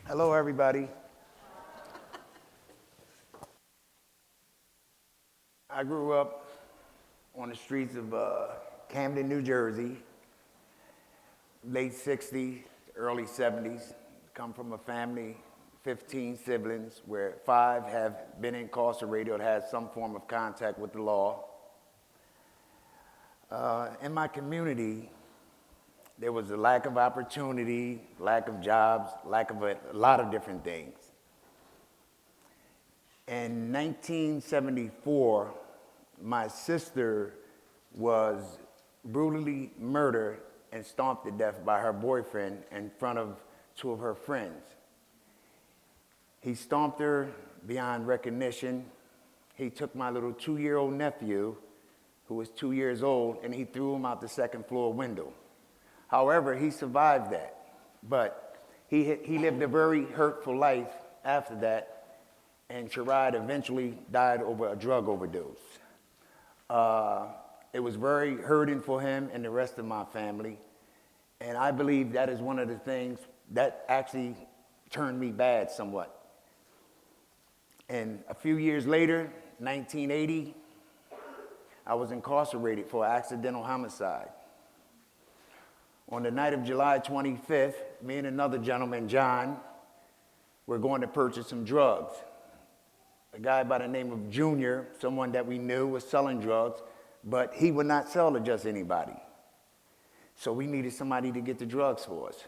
Hello, everybody. I grew up on the streets of Camden, New Jersey, late 60s, early 70s. Come from a family, 15 siblings, where 5 have been incarcerated or had some form of contact with the law. In my community, there was a lack of opportunity, lack of jobs, lack of a lot of different things. In 1974, my sister was brutally murdered and stomped to death by her boyfriend in front of 2 of her friends. He stomped her beyond recognition. He took my little 2-year-old nephew, who was 2 years old, and he threw him out the 2nd floor window. However, he survived that, but he lived a very hurtful life after that, and Sherrod eventually died over a drug overdose. It was very hurting for him and the rest of my family, and I believe that is one of the things that actually turned me bad somewhat. And a few years later, 1980, I was incarcerated for accidental homicide. On the night of July 25th, me and another gentleman, John, were going to purchase some drugs. A guy by the name of Junior, someone that we knew, was selling drugs, but he would not sell to just anybody. So we needed somebody to get the drugs for us.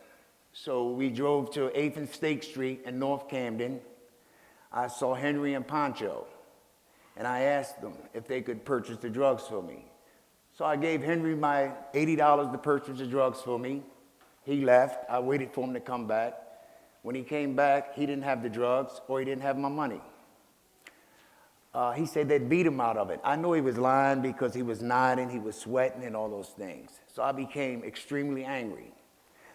So we drove to 8th and State Street in North Camden. I saw Henry and Pancho, and I asked them if they could purchase the drugs for me. So I gave Henry my $80 to purchase the drugs for me. He left. I waited for him to come back. When he came back, he didn't have the drugs or he didn't have my money. He said they'd beat him out of it. I knew he was lying because he was nodding, he was sweating and all those things. So I became extremely angry.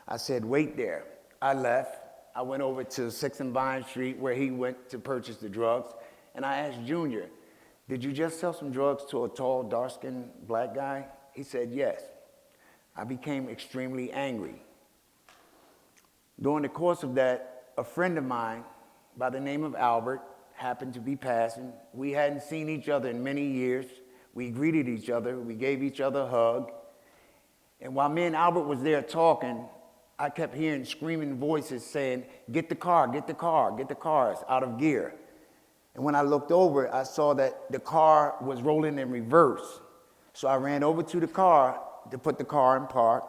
I said, wait there. I left. I went over to 6th and Vine Street where he went to purchase the drugs. And I asked Junior, did you just sell some drugs to a tall, dark-skinned black guy? He said, yes. I became extremely angry. During the course of that, a friend of mine by the name of Albert happened to be passing. We hadn't seen each other in many years. We greeted each other. We gave each other a hug. And while me and Albert was there talking, I kept hearing screaming voices saying, get the car, get the car, get the car. It's out of gear. And when I looked over, I saw that the car was rolling in reverse. So I ran over to the car to put the car in park,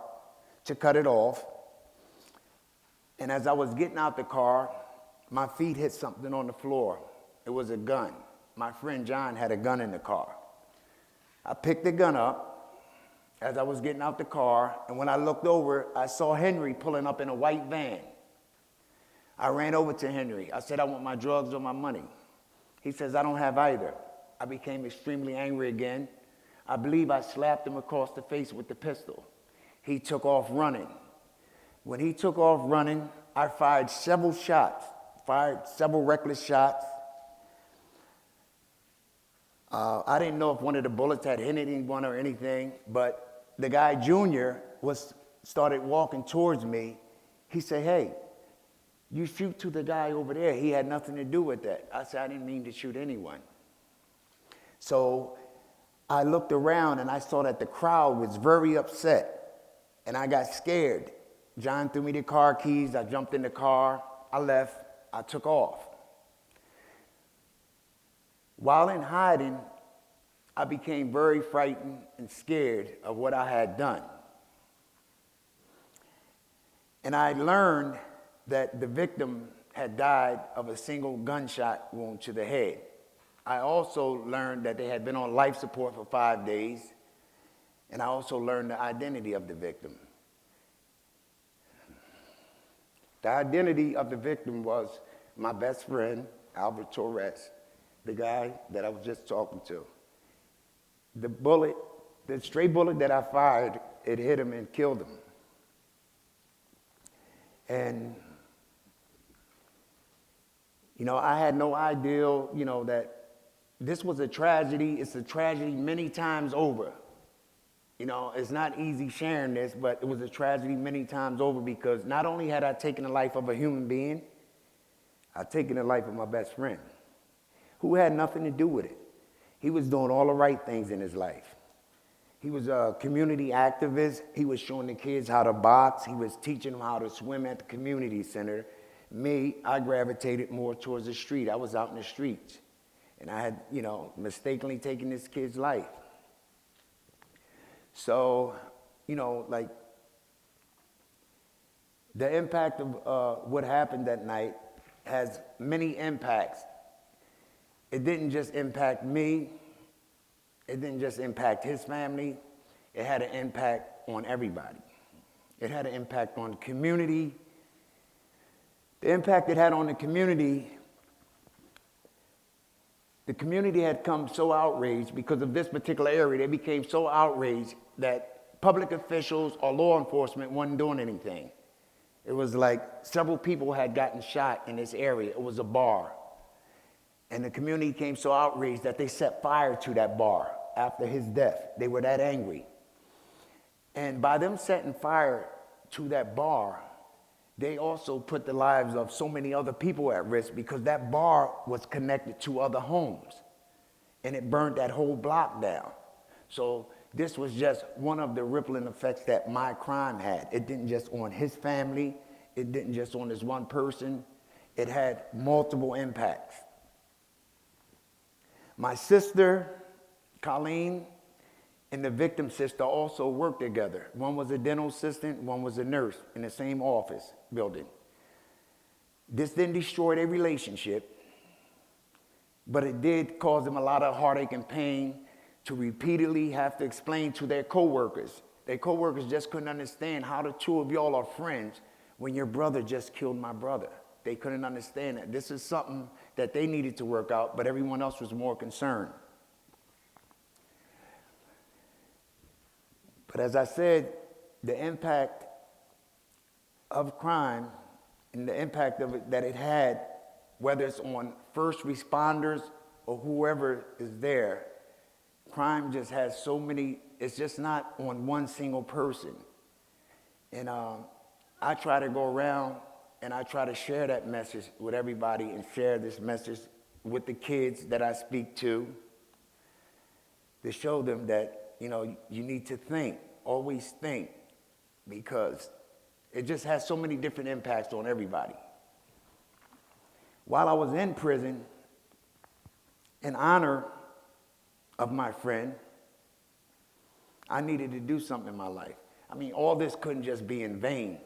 to cut it off. And as I was getting out the car, my feet hit something on the floor. It was a gun. My friend John had a gun in the car. I picked the gun up as I was getting out the car, and when I looked over, I saw Henry pulling up in a white van. I ran over to Henry. I said, I want my drugs or my money. He says, I don't have either. I became extremely angry again. I believe I slapped him across the face with the pistol. He took off running. When he took off running, I fired several reckless shots. I didn't know if one of the bullets had hit anyone or anything, but the guy, Junior, started walking towards me. He said, hey, you shoot to the guy over there. He had nothing to do with that. I said, I didn't mean to shoot anyone. So I looked around and I saw that the crowd was very upset, and I got scared. John threw me the car keys. I jumped in the car. I left. I took off. While in hiding, I became very frightened and scared of what I had done. And I learned that the victim had died of a single gunshot wound to the head. I also learned that they had been on life support for 5 days, and I also learned the identity of the victim. The identity of the victim was my best friend, Albert Torres, the guy that I was just talking to. The stray bullet that I fired, it hit him and killed him. And I had no idea, that this was a tragedy. It's a tragedy many times over. It's not easy sharing this, but it was a tragedy many times over because not only had I taken the life of a human being, I've taken the life of my best friend, who had nothing to do with it. He was doing all the right things in his life. He was a community activist. He was showing the kids how to box. He was teaching them how to swim at the community center. Me, I gravitated more towards the street. I was out in the streets. And I had, mistakenly taken this kid's life. So, like, the impact of what happened that night has many impacts. It didn't just impact me. It didn't just impact his family. It had an impact on everybody. It had an impact on the community. The impact it had on the community had come so outraged because of this particular area. They became so outraged that public officials or law enforcement wasn't doing anything. It was like several people had gotten shot in this area. It was a bar. And the community became so outraged that they set fire to that bar after his death. They were that angry. And by them setting fire to that bar, they also put the lives of so many other people at risk because that bar was connected to other homes. And it burned that whole block down. So this was just one of the rippling effects that my crime had. It didn't just on his family. It didn't just on this one person. It had multiple impacts. My sister, Colleen, and the victim's sister also worked together. One was a dental assistant, one was a nurse in the same office building. This didn't destroy their relationship, but it did cause them a lot of heartache and pain to repeatedly have to explain to their coworkers. Their coworkers just couldn't understand how the two of y'all are friends when your brother just killed my brother. They couldn't understand that. This is something that they needed to work out, but everyone else was more concerned. But as I said, the impact of crime and the impact of it that it had, whether it's on first responders or whoever is there, crime just has so many, it's just not on one single person. And I try to go around and I try to share that message with everybody and share this message with the kids that I speak to show them that, you need to think, always think, because it just has so many different impacts on everybody. While I was in prison, in honor of my friend, I needed to do something in my life. I mean, all this couldn't just be in vain.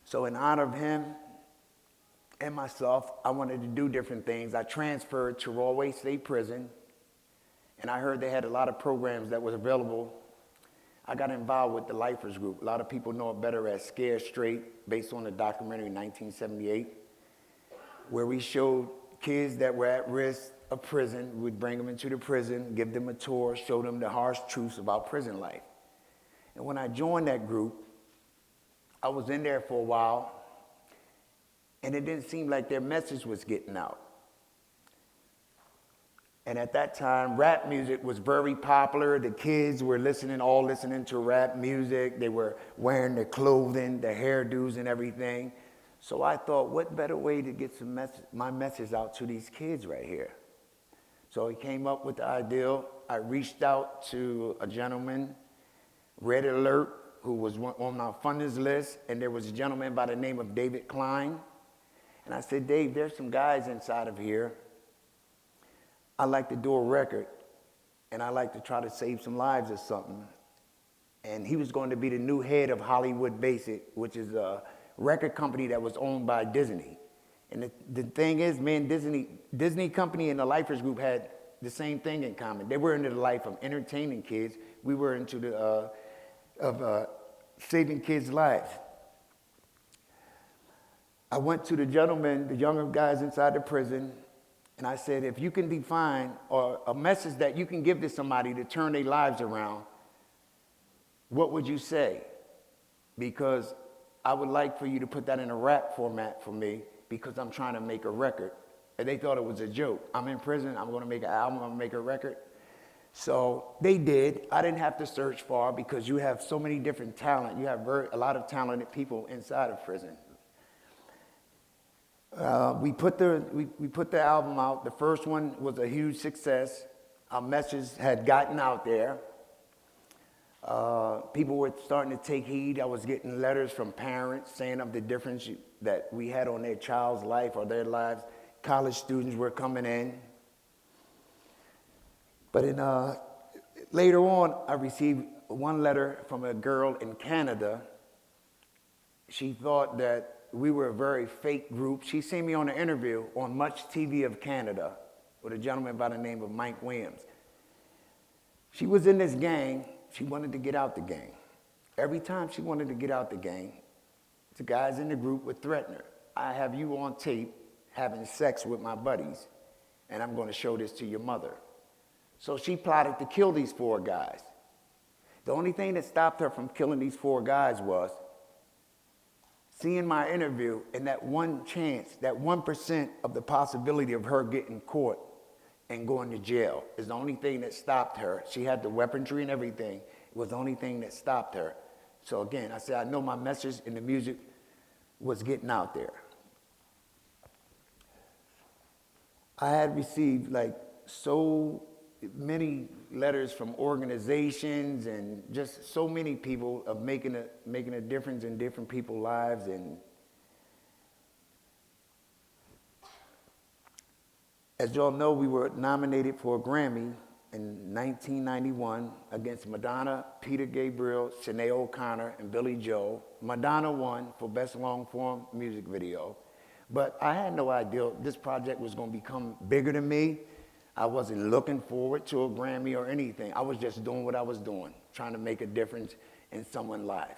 So in honor of him and myself, I wanted to do different things. I transferred to Rahway State Prison, and I heard they had a lot of programs that was available. I got involved with the Lifers Group. A lot of people know it better as Scared Straight, based on the documentary in 1978, where we showed kids that were at risk of prison. We'd bring them into the prison, give them a tour, show them the harsh truths about prison life. And when I joined that group, I was in there for a while, and it didn't seem like their message was getting out. And at that time, rap music was very popular. The kids were all listening to rap music. They were wearing their clothing, their hairdos and everything. So I thought, what better way to get my message out to these kids right here? So I came up with the idea. I reached out to a gentleman, Red Alert, who was on my funders list, and there was a gentleman by the name of David Klein. And I said, Dave, there's some guys inside of here. I like to do a record, and I like to try to save some lives or something. And he was going to be the new head of Hollywood Basic, which is a record company that was owned by Disney. And the thing is, man, Disney Company and the Lifers Group had the same thing in common. They were into the life of entertaining kids. We were into the saving kids' lives. I went to the gentleman, the younger guys inside the prison, and I said, if you can define or a message that you can give to somebody to turn their lives around, what would you say? Because I would like for you to put that in a rap format for me, because I'm trying to make a record. And they thought it was a joke. I'm in prison, I'm gonna make an album, I'm gonna make a record. So they did. I didn't have to search far, because you have so many different talent. You have a lot of talented people inside of prison. We put the album out. The first one was a huge success. Our message had gotten out there. People were starting to take heed. I was getting letters from parents saying of the difference that we had on their child's life or their lives. College students were coming in. But later on, I received one letter from a girl in Canada. She thought that we were a very fake group. She seen me on an interview on Much TV of Canada with a gentleman by the name of Mike Williams. She was in this gang. She wanted to get out the gang. Every time she wanted to get out the gang, the guys in the group would threaten her. I have you on tape having sex with my buddies, and I'm going to show this to your mother. So she plotted to kill these 4 guys. The only thing that stopped her from killing these 4 guys was seeing my interview and that one chance, that 1% of the possibility of her getting caught and going to jail is the only thing that stopped her. She had the weaponry and everything. It was the only thing that stopped her. So again, I said, I know my message and the music was getting out there. I had received like so many letters from organizations and just so many people of making a difference in different people's lives. And as y'all know, we were nominated for a Grammy in 1991 against Madonna, Peter Gabriel, Sinead O'Connor, and Billy Joel. Madonna won for Best Long-Form Music Video. But I had no idea this project was going to become bigger than me. I wasn't looking forward to a Grammy or anything. I was just doing what I was doing, trying to make a difference in someone's life.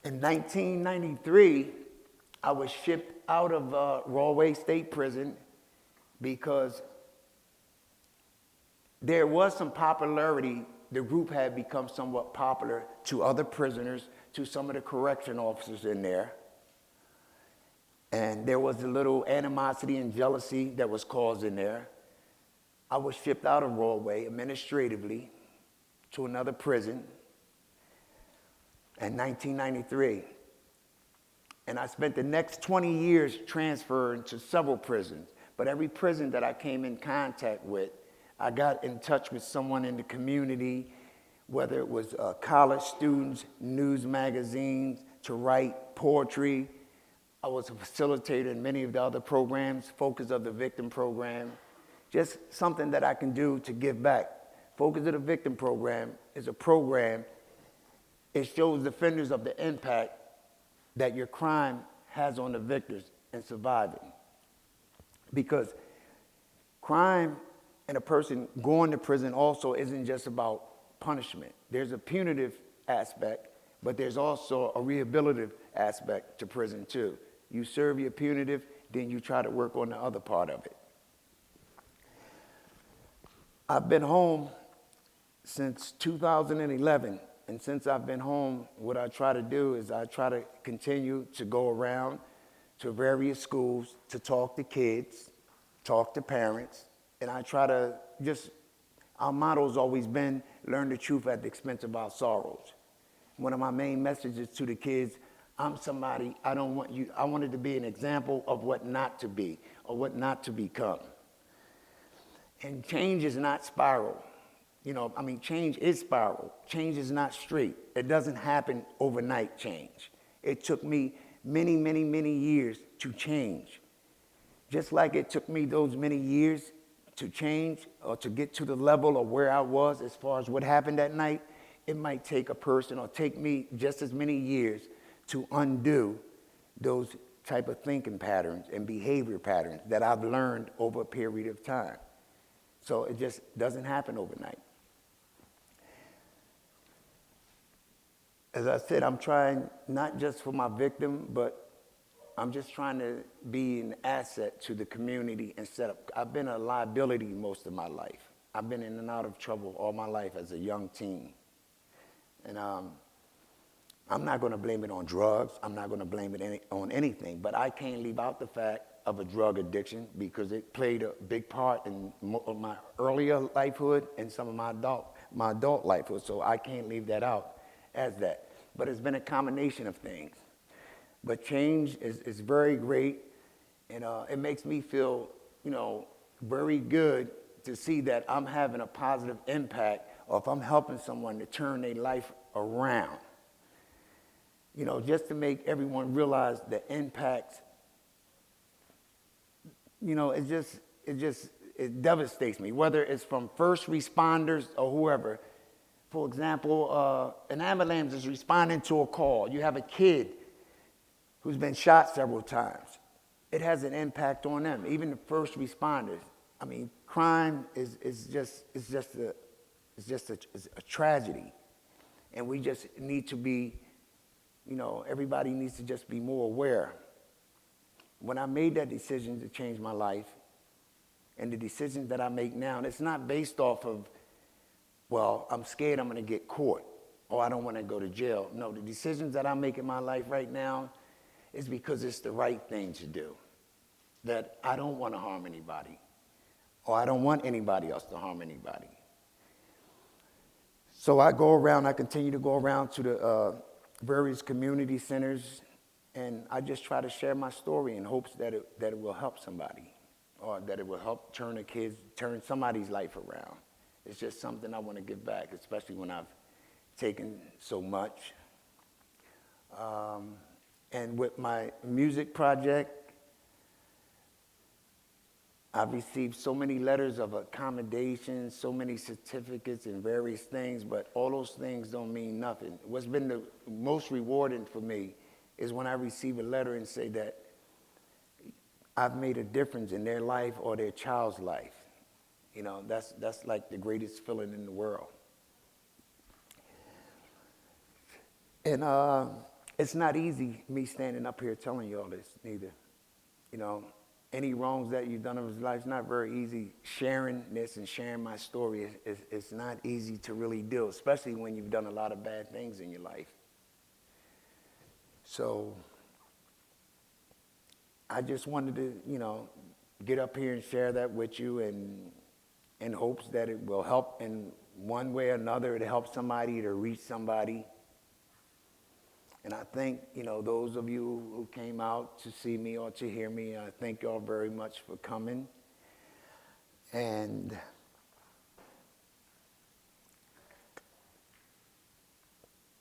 In 1993, I was shipped out of Rahway State Prison because there was some popularity. The group had become somewhat popular to other prisoners, to some of the correction officers in there. And there was a little animosity and jealousy that was caused in there. I was shipped out of Rahway administratively to another prison in 1993. And I spent the next 20 years transferring to several prisons. But every prison that I came in contact with, I got in touch with someone in the community, whether it was college students, news magazines, to write poetry. I was a facilitator in many of the other programs, Focus of the Victim program. Just something that I can do to give back. Focus of the Victim program is a program. It shows offenders of the impact that your crime has on the victors in surviving. Because crime and a person going to prison also isn't just about punishment. There's a punitive aspect, but there's also a rehabilitative aspect to prison too. You serve your punitive, then you try to work on the other part of it. I've been home since 2011, and since I've been home, what I try to do is I try to continue to go around to various schools to talk to kids, talk to parents, and I try to our motto's always been, learn the truth at the expense of our sorrows. One of my main messages to the kids, I'm somebody, I wanted to be an example of what not to be, or what not to become. And change is not spiral. Change is spiral. Change is not straight. It doesn't happen overnight, change. It took me many, many, many years to change. Just like it took me those many years to change or to get to the level of where I was as far as what happened that night, it might take a person or take me just as many years to undo those type of thinking patterns and behavior patterns that I've learned over a period of time. So it just doesn't happen overnight. As I said, I'm trying not just for my victim, but I'm just trying to be an asset to the community and set up. I've been a liability most of my life. I've been in and out of trouble all my life as a young teen. And I'm not going to blame it on drugs. I'm not going to blame it on anything. But I can't leave out the fact of a drug addiction because it played a big part in my earlier lifehood and some of my adult lifehood. So I can't leave that out as that. But it's been a combination of things. But change is very great. And it makes me feel, very good to see that I'm having a positive impact, or if I'm helping someone to turn their life around. Just to make everyone realize the impact, it devastates me, whether it's from first responders or whoever. For example, an ambulance is responding to a call. You have a kid who's been shot several times. It has an impact on them, even the first responders. I mean, crime is just a tragedy. And we just need to be, everybody needs to just be more aware. When I made that decision to change my life, and the decisions that I make now, and it's not based off of, well, I'm scared I'm going to get caught, or I don't want to go to jail. No, the decisions that I make in my life right now is because it's the right thing to do. That I don't want to harm anybody, or I don't want anybody else to harm anybody. So I continue to go around to the various community centers, and I just try to share my story in hopes that it will help somebody, or that it will help turn somebody's life around. It's just something I want to give back, especially when I've taken so much. And with my music project, I've received so many letters of accommodation, so many certificates and various things, but all those things don't mean nothing. What's been the most rewarding for me is when I receive a letter and say that I've made a difference in their life or their child's life. That's like the greatest feeling in the world. And it's not easy, me standing up here telling you all this, neither. Any wrongs that you've done in his life, it's not very easy. Sharing this and sharing my story, it's not easy to really do, especially when you've done a lot of bad things in your life. So I just wanted to, get up here and share that with you, and in hopes that it will help in one way or another. It helps somebody to reach somebody. And I thank, those of you who came out to see me or to hear me, I thank y'all very much for coming. And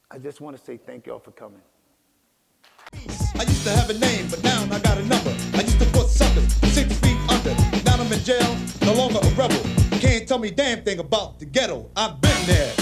I just want to say thank y'all for coming. I used to have a name, but now I got a number. I used to put suckers 6 feet under. Now I'm in jail, no longer a rebel. Can't tell me damn thing about the ghetto. I've been there.